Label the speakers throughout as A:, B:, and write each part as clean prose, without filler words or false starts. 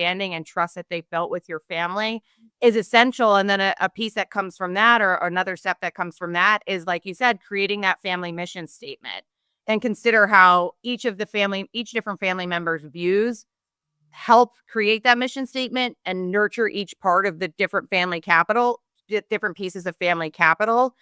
A: understanding and trust that they've built with your family is essential. And then a piece that comes from that, or another step that comes from that, is, like you said, creating that family mission statement, and consider how each different family members' views help create that mission statement and nurture each part of the different different pieces of family capital.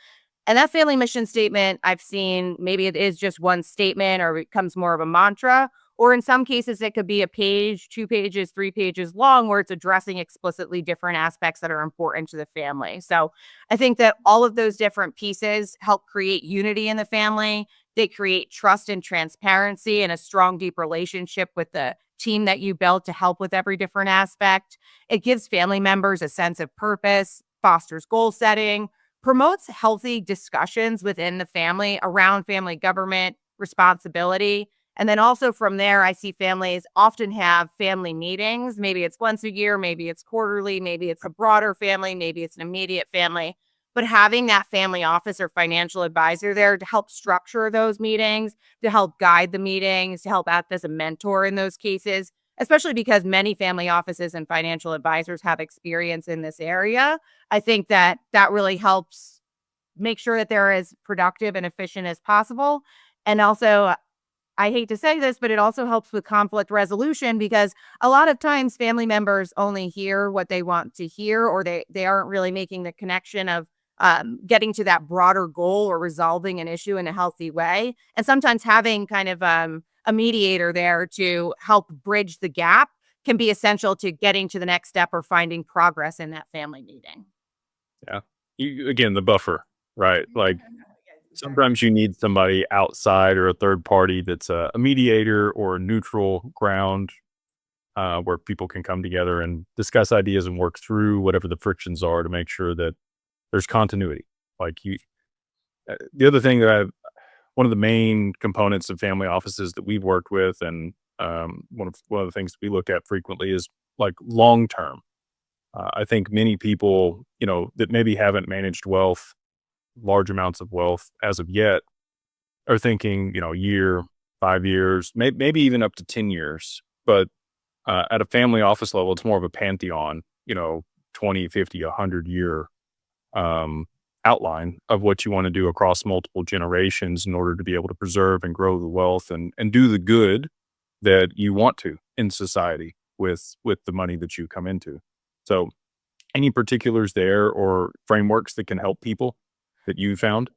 A: And that family mission statement, I've seen, maybe it is just one statement or it becomes more of a mantra, or in some cases, it could be a page, 2 pages, 3 pages long, where it's addressing explicitly different aspects that are important to the family. So I think that all of those different pieces help create unity in the family. They create trust and transparency and a strong, deep relationship with the team that you built to help with every different aspect. It gives family members a sense of purpose, fosters goal setting, promotes healthy discussions within the family around family government responsibility. And then also from there, I see families often have family meetings. Maybe it's once a year, maybe it's quarterly, maybe it's a broader family, maybe it's an immediate family. But having that family office or financial advisor there to help structure those meetings, to help guide the meetings, to help act as a mentor in those cases, especially because many family offices and financial advisors have experience in this area. I think that really helps make sure that they're as productive and efficient as possible. And also, I hate to say this, but it also helps with conflict resolution, because a lot of times family members only hear what they want to hear, or they aren't really making the connection of getting to that broader goal or resolving an issue in a healthy way. And sometimes having kind of a mediator there to help bridge the gap can be essential to getting to the next step or finding progress in that family meeting.
B: Yeah. Again, the buffer, right? Like,
A: Exactly.
B: sometimes you need somebody outside or a third party that's a mediator or a neutral ground, where people can come together and discuss ideas and work through whatever the frictions are to make sure that there's continuity. Like, the other thing that one of the main components of family offices that we've worked with, and one of the things we look at frequently, is like long term. I think many people, that maybe haven't managed large amounts of wealth as of yet, are thinking, year, 5 years, maybe even up to 10 years. But at a family office level, it's more of a pantheon, 20, 50, 100 year um, outline of what you want to do across multiple generations in order to be able to preserve and grow the wealth and do the good that you want to in society with the money that you come into. So, any particulars there or frameworks that can help people that you found?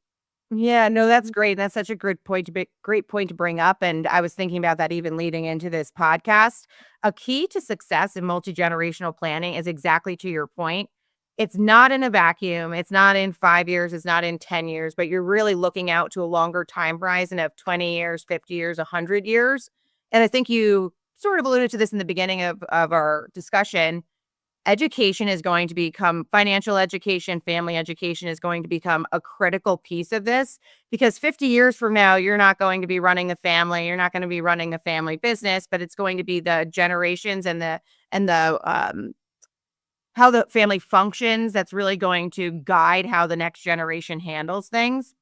A: Yeah, no, that's great. That's such a great point to bring up. And I was thinking about that even leading into this podcast. A key to success in multi-generational planning is exactly to your point. It's not in a vacuum. It's not in 5 years. It's not in 10 years, but you're really looking out to a longer time horizon of 20 years, 50 years, 100 years. And I think you sort of alluded to this in the beginning of our discussion. Education is going to become financial education, family education is going to become a critical piece of this, because 50 years from now, you're not going to be running the family. You're not going to be running the family business, but it's going to be the generations and the how the family functions that's really going to guide how the next generation handles things.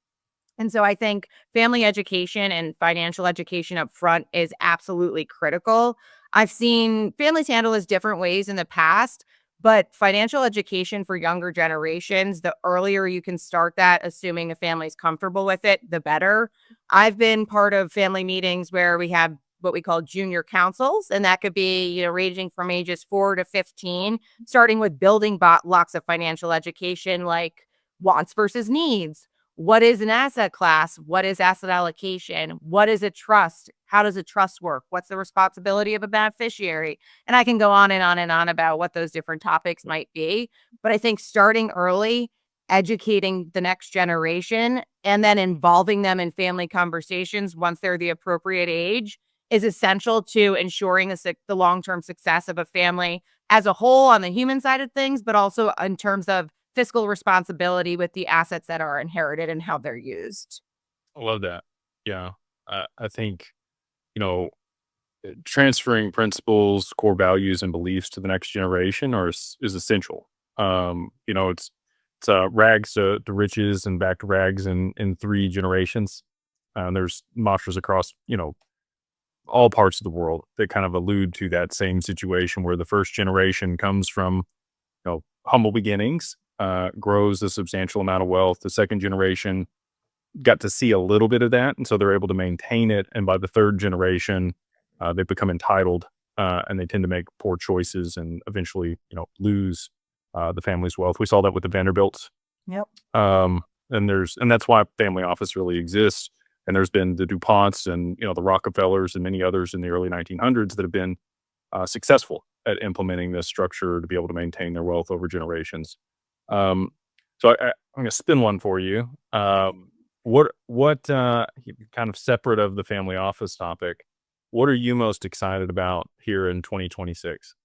A: And so I think family education and financial education up front is absolutely critical. I've seen families handle this different ways in the past, but financial education for younger generations, the earlier you can start that, assuming the family's comfortable with it, the better. I've been part of family meetings where we have what we call junior councils, and that could be, ranging from ages 4 to 15, starting with building blocks of financial education like wants versus needs. What is an asset class? What is asset allocation? What is a trust? How does a trust work? What's the responsibility of a beneficiary? And I can go on and on and on about what those different topics might be. But I think starting early, educating the next generation, and then involving them in family conversations once they're the appropriate age is essential to ensuring the long-term success of a family as a whole on the human side of things, but also in terms of fiscal responsibility with the assets that are inherited and how they're used.
B: I love that. Yeah. I think, you know, transferring principles, core values, and beliefs to the next generation is essential. It's rags to riches and back to rags in 3 generations. There's mantras across, all parts of the world that kind of allude to that same situation where the first generation comes from, humble beginnings, grows a substantial amount of wealth. The second generation got to see a little bit of that, and so they're able to maintain it. And by the third generation, they become entitled, and they tend to make poor choices and eventually, lose the family's wealth. We saw that with the Vanderbilts.
A: Yep.
B: And that's why family office really exists. And there's been the DuPonts and the Rockefellers and many others in the early 1900s that have been successful at implementing this structure to be able to maintain their wealth over generations. So I'm going to spin one for you. What kind of separate of the family office topic, what are you most excited about here in 2026?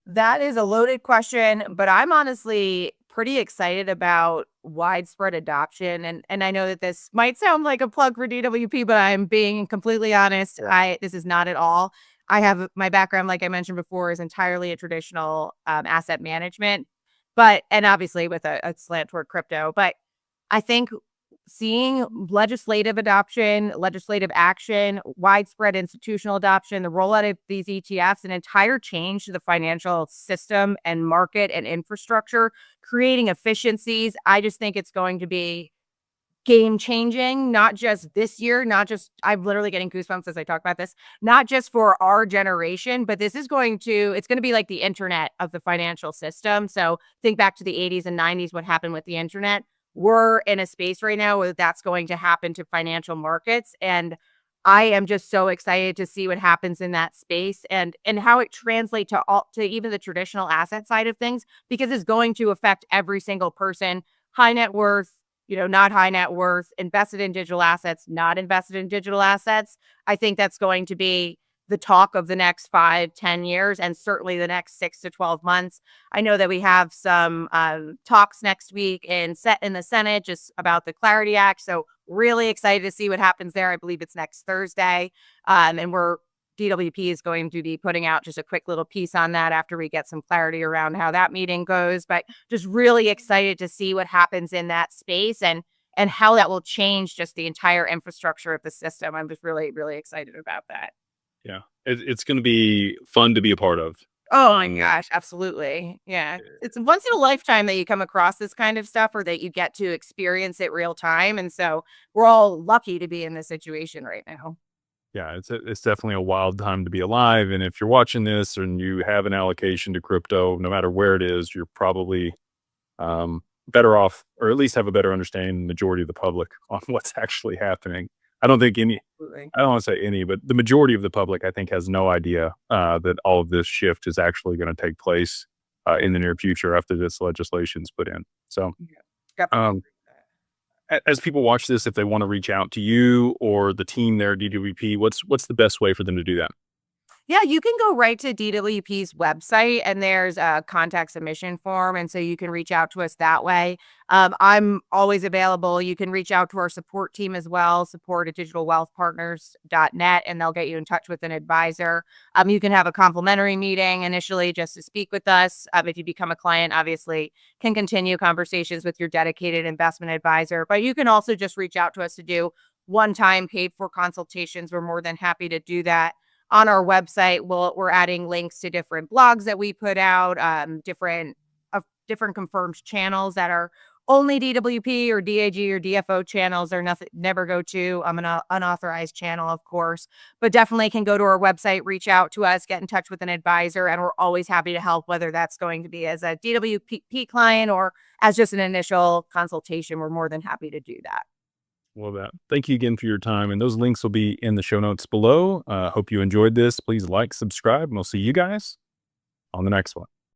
A: That is a loaded question, but I'm honestly pretty excited about widespread adoption. And I know that this might sound like a plug for DWP, but I'm being completely honest. This is not at all. I have my background, like I mentioned before, is entirely a traditional asset management, and obviously with a slant toward crypto. But I think seeing legislative adoption, legislative action, widespread institutional adoption, the rollout of these ETFs, an entire change to the financial system and market and infrastructure, creating efficiencies. I just think it's going to be game changing, not just this year, I'm literally getting goosebumps as I talk about this, not just for our generation, but it's going to be like the internet of the financial system. So think back to the 80s and 90s, what happened with the internet. We're in a space right now where that's going to happen to financial markets. And I am just so excited to see what happens in that space and how it translates to even the traditional asset side of things, because it's going to affect every single person, high net worth, not high net worth, invested in digital assets, not invested in digital assets. I think that's going to be the talk of the next 5-10 years, and certainly the next 6 to 12 months. I know that we have some talks next week in the Senate just about the Clarity Act. So really excited to see what happens there. I believe it's next Thursday. And DWP is going to be putting out just a quick little piece on that after we get some clarity around how that meeting goes. But just really excited to see what happens in that space and how that will change just the entire infrastructure of the system. I'm just really, really excited about that.
B: Yeah, it's going to be fun to be a part of.
A: Oh my gosh, absolutely. Yeah. It's once in a lifetime that you come across this kind of stuff or that you get to experience it real time. And so we're all lucky to be in this situation right now.
B: Yeah, it's definitely a wild time to be alive. And if you're watching this and you have an allocation to crypto, no matter where it is, you're probably better off, or at least have a better understanding than the majority of the public on what's actually happening. I don't think
A: Absolutely.
B: I don't want to say any, but the majority of the public, I think, has no idea that all of this shift is actually going to take place in the near future after this legislation's put in. So,
A: Definitely.
B: as people watch this, if they want to reach out to you or the team there at DWP, what's the best way for them to do that?
A: Yeah, you can go right to DWP's website and there's a contact submission form. And so you can reach out to us that way. I'm always available. You can reach out to our support team as well, support@digitalwealthpartners.net, and they'll get you in touch with an advisor. You can have a complimentary meeting initially just to speak with us. If you become a client, obviously can continue conversations with your dedicated investment advisor, but you can also just reach out to us to do one-time paid for consultations. We're more than happy to do that. On our website, we're adding links to different blogs that we put out, different confirmed channels that are only DWP or DAG or DFO channels. They're never go to. I'm an unauthorized channel, of course, but definitely can go to our website, reach out to us, get in touch with an advisor, and we're always happy to help, whether that's going to be as a DWP client or as just an initial consultation. We're more than happy to do that.
B: Well, thank you again for your time. And those links will be in the show notes below. Hope you enjoyed this. Please like, subscribe, and we'll see you guys on the next one.